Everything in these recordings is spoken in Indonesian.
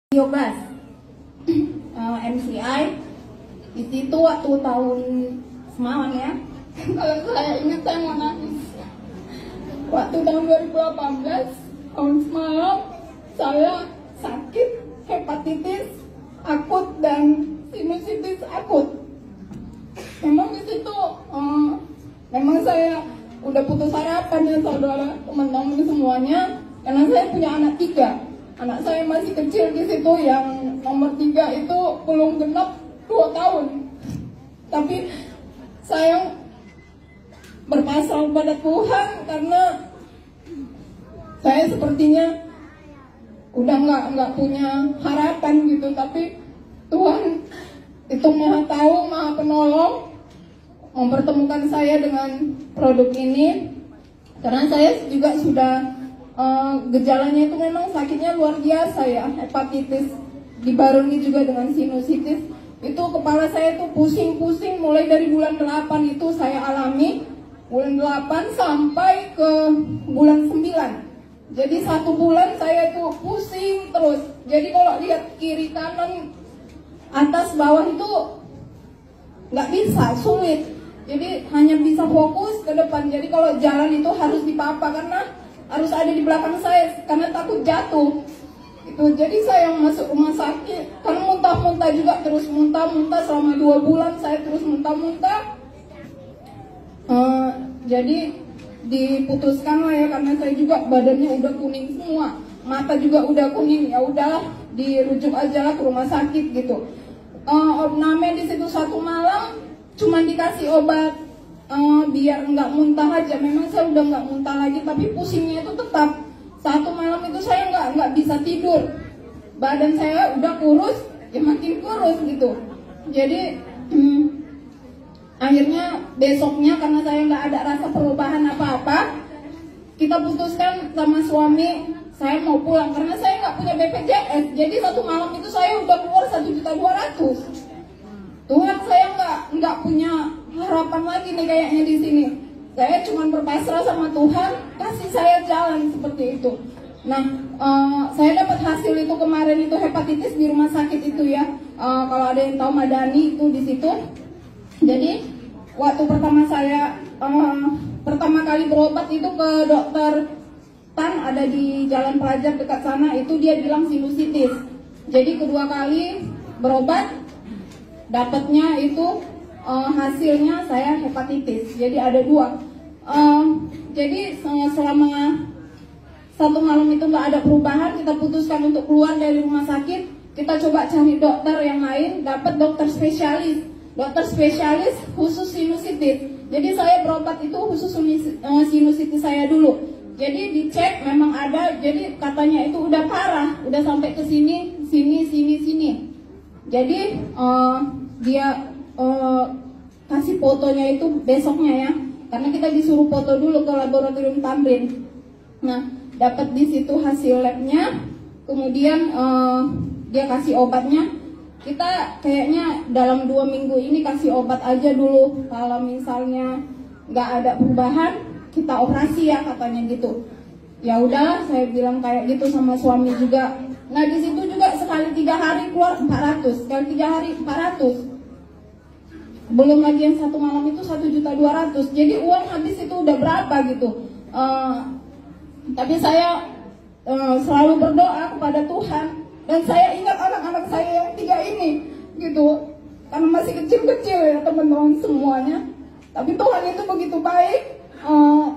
Biogas MCI di situ waktu tahun semalam ya. Kalau saya ingat saya mau nangis. Waktu tahun 2018 tahun semalam saya sakit hepatitis akut dan sinusitis akut. Memang di situ memang saya udah putus harapan ya saudara, teman-teman semuanya, karena saya punya anak 3. Anak saya masih kecil di situ, yang nomor 3 itu belum genap 2 tahun. Tapi saya berpasrah pada Tuhan karena saya sepertinya udah nggak punya harapan gitu. Tapi Tuhan itu Maha Tahu, Maha Penolong, mempertemukan saya dengan produk ini karena saya juga sudah gejalanya itu memang sakitnya luar biasa ya, hepatitis dibarengi juga dengan sinusitis. Itu kepala saya tuh pusing-pusing mulai dari bulan 8 itu saya alami, bulan 8 sampai ke bulan 9. Jadi 1 bulan saya tuh pusing terus. Jadi kalau lihat kiri kanan atas bawah itu nggak bisa, sulit. Jadi hanya bisa fokus ke depan. Jadi kalau jalan itu harus dipapa karena harus ada di belakang saya karena takut jatuh. Itu jadi saya masuk rumah sakit karena muntah-muntah juga, terus muntah-muntah selama 2 bulan saya terus muntah-muntah. Jadi diputuskan lah ya, karena saya juga badannya udah kuning semua, mata juga udah kuning, ya udahlah dirujuk aja lah ke rumah sakit gitu. Ornamen di situ 1 malam cuma dikasih obat biar nggak muntah aja. Memang saya udah nggak muntah lagi, tapi pusingnya itu tetap. 1 malam itu saya nggak bisa tidur. Badan saya udah kurus, ya makin kurus gitu. Jadi akhirnya besoknya karena saya nggak ada rasa perubahan apa-apa, kita putuskan sama suami saya mau pulang karena saya nggak punya BPJS. Jadi 1 malam itu saya udah keluar 1.200.000. Tuhan, saya nggak punya harapan lagi nih kayaknya di sini. Saya cuma berpasrah sama Tuhan, kasih saya jalan seperti itu. Nah, saya dapat hasil itu kemarin itu hepatitis di rumah sakit itu ya. Kalau ada yang tahu Madani itu di situ. Jadi waktu pertama saya pertama kali berobat itu ke dokter Tan, ada di Jalan Pelajar dekat sana, itu dia bilang sinusitis. Jadi kedua kali berobat dapatnya itu hasilnya saya hepatitis. Jadi ada 2. Jadi selama 1 malam itu nggak ada perubahan, kita putuskan untuk keluar dari rumah sakit. Kita coba cari dokter yang lain, dapat dokter spesialis khusus sinusitis. Jadi saya berobat itu khusus sinusitis saya dulu. Jadi dicek memang ada, jadi katanya itu udah parah, udah sampai ke sini. Jadi dia kasih fotonya itu besoknya ya, karena kita disuruh foto dulu ke laboratorium Tamrin. Nah, dapat di situ hasil labnya, kemudian dia kasih obatnya. Kita kayaknya dalam 2 minggu ini kasih obat aja dulu. Kalau misalnya nggak ada perubahan, kita operasi ya katanya gitu. Ya udahlah, saya bilang kayak gitu sama suami juga. Nah di situ juga sekali 3 hari keluar 400, sekali 3 hari 400. Belum lagi yang 1 malam itu 1.200.000. Jadi uang habis itu udah berapa gitu. Tapi saya selalu berdoa kepada Tuhan, dan saya ingat anak-anak saya yang 3 ini gitu, karena masih kecil-kecil ya teman-teman semuanya. Tapi Tuhan itu begitu baik.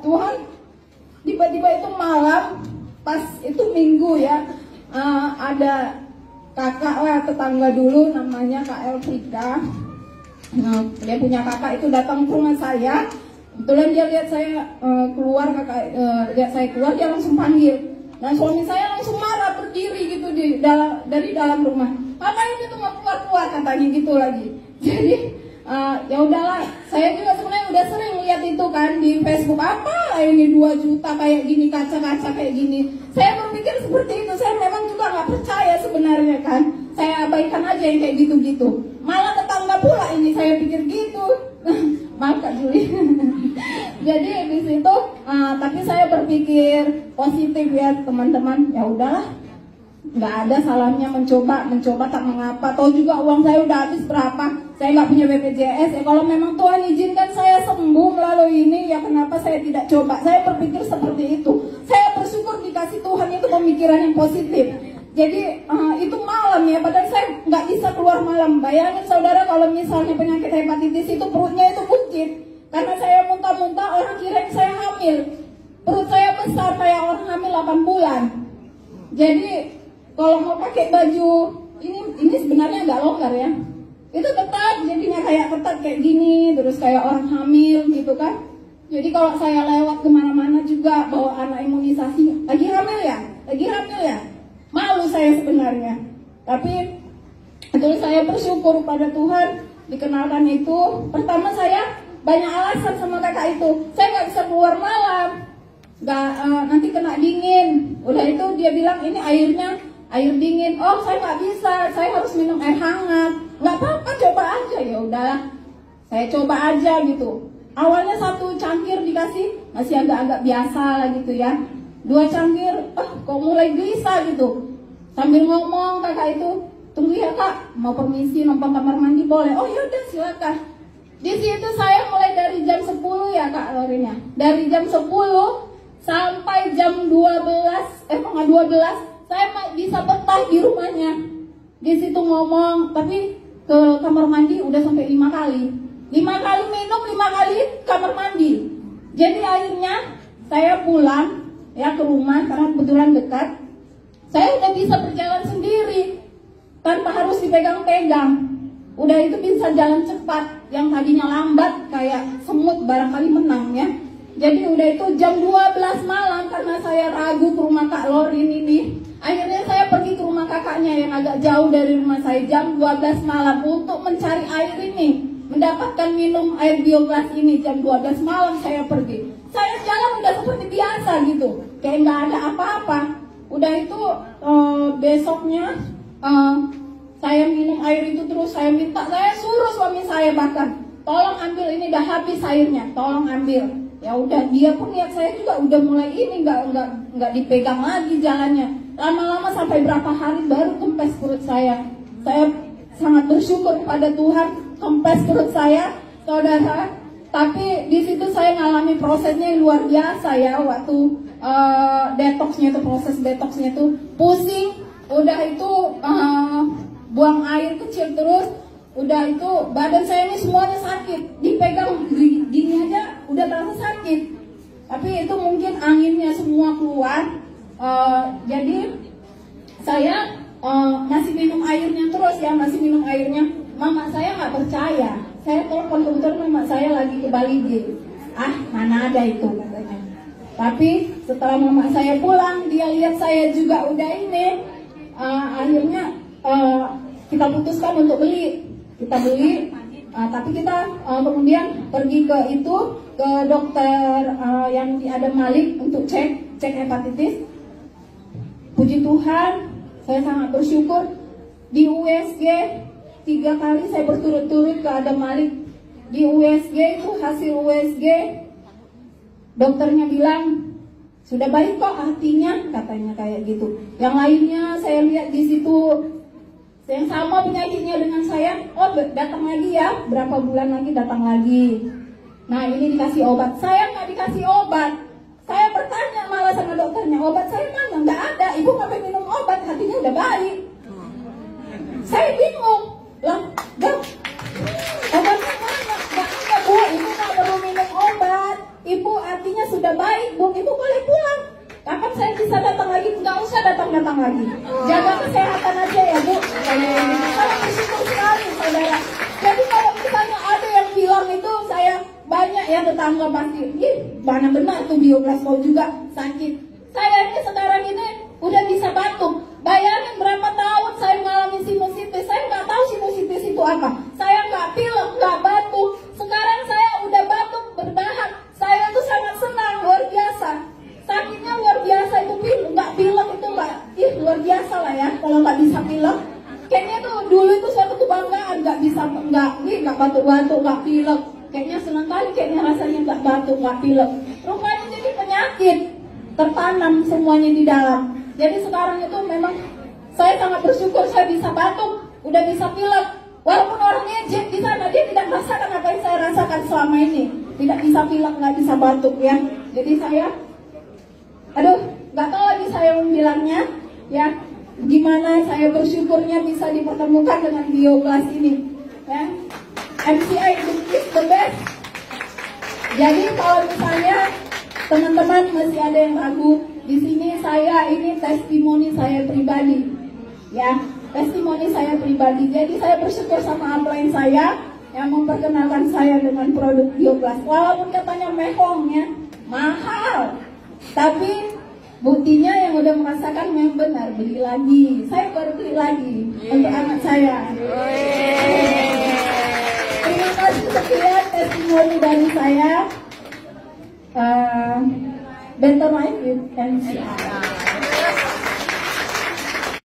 Tuhan tiba-tiba itu malam, pas itu minggu ya, ada kakak lah, tetangga dulu namanya Kak Elfrika. Nah, dia punya kakak itu datang ke rumah saya. Kebetulan dia lihat saya keluar, lihat saya keluar, dia langsung panggil. Nah suami saya langsung marah, berdiri gitu dari dalam rumah. Apa ini tuh nggak keluar katanya gitu lagi. Jadi ya udahlah, saya juga sebenarnya udah sering lihat itu kan di Facebook, apa ini 2 juta kayak gini, kaca-kaca kayak gini. Saya berpikir seperti itu, saya memang juga nggak percaya sebenarnya kan. Saya abaikan aja yang kayak gitu-gitu. Malah tetangga pula ini saya pikir gitu. Maaf Kak Juli. Jadi di situ tapi saya berpikir positif ya teman-teman. Ya udahlah, nggak ada salahnya mencoba tak mengapa. Tahu juga uang saya udah habis berapa, saya nggak punya BPJS. Ya kalau memang Tuhan izinkan saya sembuh melalui ini, ya kenapa saya tidak coba? Saya berpikir seperti itu. Saya bersyukur dikasih Tuhan itu pemikiran yang positif. Jadi itu malam ya, padahal saya nggak bisa keluar malam. Bayangin saudara, kalau misalnya penyakit hepatitis itu perutnya itu bukit, karena saya muntah-muntah, orang kira saya hamil. Perut saya besar kayak orang hamil 8 bulan. Jadi kalau mau pakai baju ini sebenarnya agak longgar ya, itu ketat, jadinya kayak ketat kayak gini, terus kayak orang hamil gitu kan. Jadi kalau saya lewat kemana-mana juga bawa anak imunisasi, lagi hamil ya, malu saya sebenarnya. Tapi itu saya bersyukur pada Tuhan dikenalkan itu. Pertama saya banyak alasan sama kakak itu, saya nggak bisa keluar malam, nanti kena dingin. Udah itu dia bilang ini air dingin. Oh saya nggak bisa, saya harus minum air hangat. Nggak apa-apa, coba aja. Ya udahlah, saya coba aja gitu. Awalnya 1 cangkir dikasih masih agak-agak biasa lah gitu ya. 2 cangkir, kok mulai gelisah gitu. Sambil ngomong kakak itu, tunggu ya kak, mau permisi numpang kamar mandi boleh? Oh yaudah silakan. Di situ saya mulai dari jam 10 ya kak Lorinya. Dari jam 10 sampai jam 12, setengah 12 saya bisa betah di rumahnya. Di situ ngomong, tapi ke kamar mandi udah sampai 5 kali. 5 kali minum, 5 kali kamar mandi. Jadi akhirnya saya pulang ya ke rumah karena kebetulan dekat. Saya udah bisa berjalan sendiri tanpa harus dipegang-pegang. Udah itu bisa jalan cepat. Yang tadinya lambat kayak semut barangkali menang ya. Jadi udah itu jam 12 malam karena saya ragu ke rumah Kak Lorin ini. Akhirnya saya pergi ke rumah kakaknya yang agak jauh dari rumah saya jam 12 malam untuk mencari air ini. Mendapatkan minum air bioglas ini jam 12 malam saya pergi. Saya jalan udah seperti biasa gitu. Kayak nggak ada apa-apa. Udah itu besoknya saya minum air itu terus. Saya suruh suami saya bahkan, tolong ambil ini dah habis airnya, tolong ambil. Ya udah, dia pun lihat saya juga udah mulai ini nggak dipegang lagi jalannya. Lama-lama sampai berapa hari baru kempes perut saya. Saya sangat bersyukur kepada Tuhan kempes perut saya, saudara. Tapi di situ saya ngalami prosesnya yang luar biasa ya, waktu proses detoxnya itu pusing, udah itu buang air kecil terus. Udah itu badan saya ini semuanya sakit, dipegang gini aja udah terasa sakit. Tapi itu mungkin anginnya semua keluar. Jadi saya masih minum airnya terus ya, masih minum airnya. Mama saya nggak percaya. Saya telepon kebetulan mama saya lagi ke Bali. Mana ada itu katanya. Tapi setelah mama saya pulang, dia lihat saya juga udah ini. Akhirnya kita putuskan untuk beli. Kita beli, tapi kita kemudian pergi ke dokter yang di Adam Malik untuk cek hepatitis. Puji Tuhan, saya sangat bersyukur di USG 3 kali saya berturut-turut ke Adam Malik. Di USG itu hasil USG, dokternya bilang sudah baik kok artinya, katanya kayak gitu. Yang lainnya saya lihat di situ yang sama penyakitnya dengan saya, datang lagi ya, berapa bulan lagi datang lagi. Nah ini dikasih obat, saya nggak dikasih obat. Saya bertanya malah sama dokternya, obat saya mana? Nggak ada, ibu ngapain minum obat, hatinya udah baik. Saya bingung, dok, obatnya mana? Nggak ada bu, ibu nggak perlu minum obat. Ibu artinya sudah baik bu, ibu boleh pulang. Kapan saya bisa datang lagi? Nggak usah datang lagi. Jaga kesehatan aja ya bu. Saya bersyukur sekali saudara. Jadi kalau misalnya ada yang bilang itu, saya banyak ya tetangga pasti, mana benar tuh bioglas kau juga sakit. Saya ini sekarang ini udah bisa batuk. Bayangin berapa tahun saya mengalami sinusitis. Saya nggak tahu sinusitis itu apa. Saya nggak pilek, nggak batuk. Sekarang saya udah batuk berdahak. Saya tuh sangat senang, luar biasa. Sakitnya luar biasa itu, nggak pilek itu mbak, luar biasa lah ya kalau nggak bisa pilek. Kayaknya tuh dulu itu suatu kebanggaan, nggak batuk-batuk, nggak pilek. Kayaknya senang kali, kayaknya rasanya nggak batuk, nggak pilek. Rupanya jadi penyakit tertanam semuanya di dalam. Jadi sekarang itu memang Saya sangat bersyukur saya bisa batuk, udah bisa pilek. Walaupun orangnya ejek di sana, dia tidak merasakan apa yang saya rasakan selama ini. Tidak bisa pilek, nggak bisa batuk ya. Jadi saya, nggak tahu lagi saya membilangnya ya. Gimana saya bersyukurnya bisa dipertemukan dengan Bioklas ini ya. MCI is the best. Jadi kalau misalnya teman-teman masih ada yang ragu, di sini saya ini testimoni saya pribadi ya, testimoni saya pribadi. Jadi saya bersyukur sama upline saya yang memperkenalkan saya dengan produk Bioklas. Walaupun katanya mehong ya, mahal, tapi buktinya yang udah merasakan memang benar, beli lagi. Saya baru beli lagi untuk anak saya. Terima kasih, sekian testimoni dari saya. Better Life with MCI.